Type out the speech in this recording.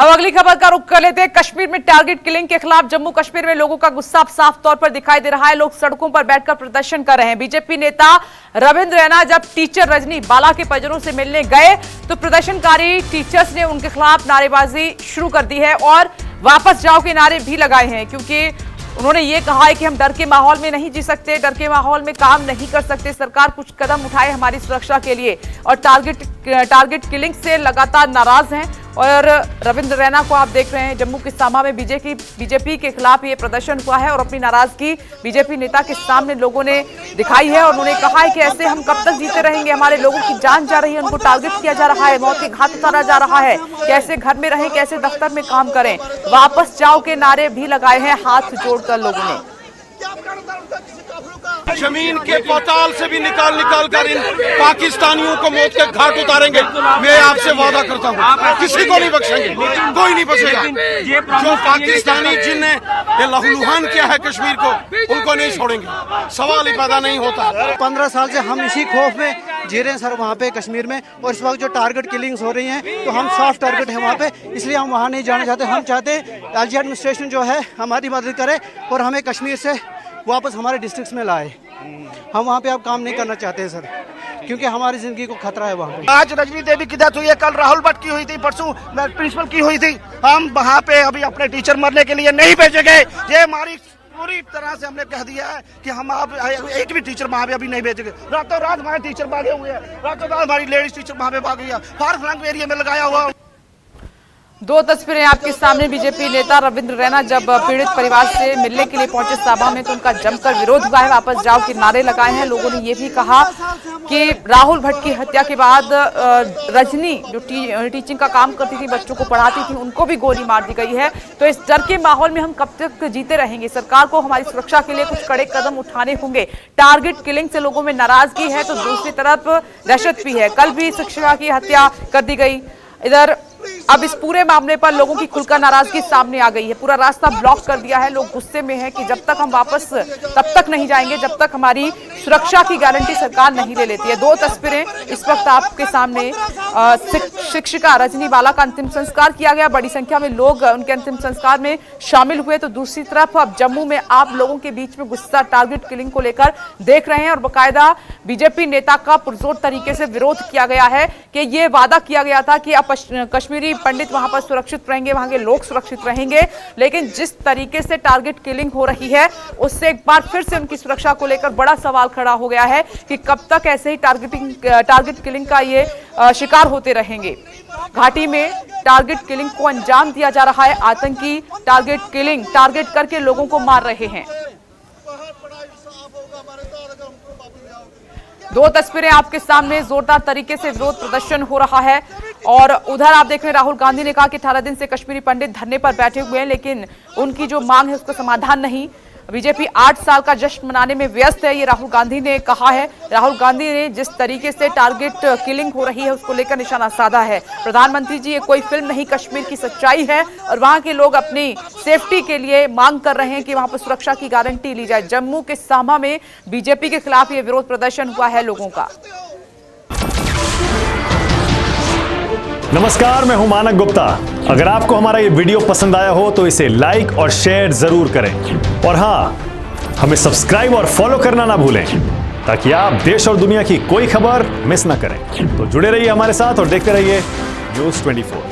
अब अगली खबर का रुख कर लेते हैं। कश्मीर में टारगेट किलिंग के खिलाफ जम्मू कश्मीर में लोगों का गुस्सा साफ तौर पर दिखाई दे रहा है। लोग सड़कों पर बैठकर प्रदर्शन कर रहे हैं। बीजेपी नेता रविंद्र रैना जब टीचर रजनी बाला के परिजनों से मिलने गए तो प्रदर्शनकारी टीचर्स ने उनके खिलाफ नारेबाजी शुरू कर दी है और वापस जाओ के नारे भी लगाए हैं, क्योंकि उन्होंने ये कहा है कि हम डर के माहौल में नहीं जी सकते, डर के माहौल में काम नहीं कर सकते। सरकार कुछ कदम उठाए हमारी सुरक्षा के लिए, और टारगेट किलिंग से लगातार नाराज हैं। और रविंद्र रैना को आप देख रहे हैं, जम्मू के सामा में बीजेपी के खिलाफ ये प्रदर्शन हुआ है और अपनी नाराजगी बीजेपी नेता के सामने लोगों ने दिखाई है। और उन्होंने कहा है कि ऐसे हम कब तक जीते रहेंगे, हमारे लोगों की जान जा रही है, उनको टारगेट किया जा रहा है, मौत के घाट उतारा जा रहा है, कैसे घर में रहें, कैसे दफ्तर में काम करें। वापस जाओ के नारे भी लगाए हैं हाथ जोड़कर लोगों ने। जमीन के पाताल से भी निकाल कर इन पाकिस्तानियों को मौत के घाट उतारेंगे। मैं आपसे वादा करता हूँ, किसी को नहीं बख्शेंगे, कोई नहीं बचेगा। जो पाकिस्तानी जिनने ये लहूलुहान किया है कश्मीर को, उनको नहीं छोड़ेंगे, सवाल ही पैदा नहीं होता। 15 साल से हम इसी खौफ में जी रहे हैं सर वहाँ पे कश्मीर में, और इस वक्त जो टारगेट किलिंग्स हो रही हैं तो हम सॉफ्ट टारगेट है वहाँ पे, इसलिए हम वहाँ नहीं जाना चाहते। हम चाहते हैं एलजी एडमिनिस्ट्रेशन जो है हमारी मदद करे और हमें कश्मीर से वापस हमारे डिस्ट्रिक्ट्स में लाए। हम वहाँ पे अब काम नहीं करना चाहते हैं सर, क्योंकि हमारी जिंदगी को खतरा है वहाँ पे। आज रजनी देवी की डेथ हुई है, कल राहुल भट्ट की हुई थी, परसों प्रिंसिपल की हुई थी। हम वहाँ पे अभी अपने टीचर मरने के लिए नहीं भेजेंगे। ये हमारी पूरी तरह से हमने कह दिया है कि हम आप एक भी टीचर वहाँ पे अभी नहीं भेजेंगे। रातों रात हमारे टीचर भागे हुए हैं, रातों रात हमारी लेडीज टीचर वहाँ पे भाग गई है, फार फ्लंग एरिया में लगाया हुआ। दो तस्वीरें आपके सामने। बीजेपी नेता रविंद्र रैना जब पीड़ित परिवार से मिलने के लिए पहुंचे साबा में तो उनका जमकर विरोध हुआ है, वापस जाओ के नारे लगाए हैं। लोगों ने ये भी कहा कि राहुल भट्ट की हत्या के बाद रजनी जो टीचिंग का काम करती थी, बच्चों को पढ़ाती थी, उनको भी गोली मार दी गई है। तो इस डर के माहौल में हम कब तक जीते रहेंगे। सरकार को हमारी सुरक्षा के लिए कुछ कड़े कदम उठाने होंगे। टारगेट किलिंग से लोगों में नाराजगी है तो दूसरी तरफ दहशत भी है। कल भी शिक्षिका की हत्या कर दी गई। इधर अब इस पूरे मामले पर लोगों की खुलकर नाराजगी सामने आ गई है। पूरा रास्ता ब्लॉक कर दिया है। लोग गुस्से में हैं कि जब तक हम वापस तब तक नहीं जाएंगे जब तक हमारी सुरक्षा की गारंटी सरकार नहीं ले लेती है। दो तस्वीरें इस वक्त आपके सामने। शिक्षिका रजनी बाला का अंतिम संस्कार किया गया, बड़ी संख्या में लोग उनके अंतिम संस्कार में शामिल हुए। तो दूसरी तरफ अब जम्मू में आप लोगों के बीच में गुस्सा टारगेट किलिंग को लेकर देख रहे हैं और बाकायदा बीजेपी नेता का पुरजोर तरीके से विरोध किया गया है कि ये वादा किया गया था कि अब कश्मीरी पंडित वहां पर सुरक्षित रहेंगे, वहां के लोग सुरक्षित रहेंगे। लेकिन जिस तरीके से टारगेट किलिंग हो रही है उससे एक बार फिर से उनकी सुरक्षा को लेकर बड़ा सवाल खड़ा हो गया है कि कब तक ऐसे ही टारगेट किलिंग का ये शिकार होते रहेंगे। घाटी में टारगेट किलिंग को अंजाम दिया जा रहा है। आतंकी टारगेट करके लोगों को मार रहे हैं। दो तस्वीरें आपके सामने। जोरदार तरीके से विरोध प्रदर्शन हो रहा है और उधर आप देख रहे हैं राहुल गांधी ने कहा कि 18 दिन से कश्मीरी पंडित धरने पर बैठे हुए हैं, लेकिन उनकी जो मांग है उसका समाधान नहीं। बीजेपी 8 साल का जश्न मनाने में व्यस्त है, ये राहुल गांधी ने कहा है। राहुल गांधी ने जिस तरीके से टारगेट किलिंग हो रही है उसको लेकर निशाना साधा है। प्रधानमंत्री जी, ये कोई फिल्म नहीं, कश्मीर की सच्चाई है और वहां के लोग अपनी सेफ्टी के लिए मांग कर रहे हैं कि वहां पर सुरक्षा की गारंटी ली जाए। जम्मू के सामा में बीजेपी के खिलाफ ये विरोध प्रदर्शन हुआ है लोगों का। नमस्कार, मैं हूं मानक गुप्ता। अगर आपको हमारा ये वीडियो पसंद आया हो तो इसे लाइक और शेयर जरूर करें और हां, हमें सब्सक्राइब और फॉलो करना ना भूलें ताकि आप देश और दुनिया की कोई खबर मिस ना करें। तो जुड़े रहिए हमारे साथ और देखते रहिए न्यूज़ 24।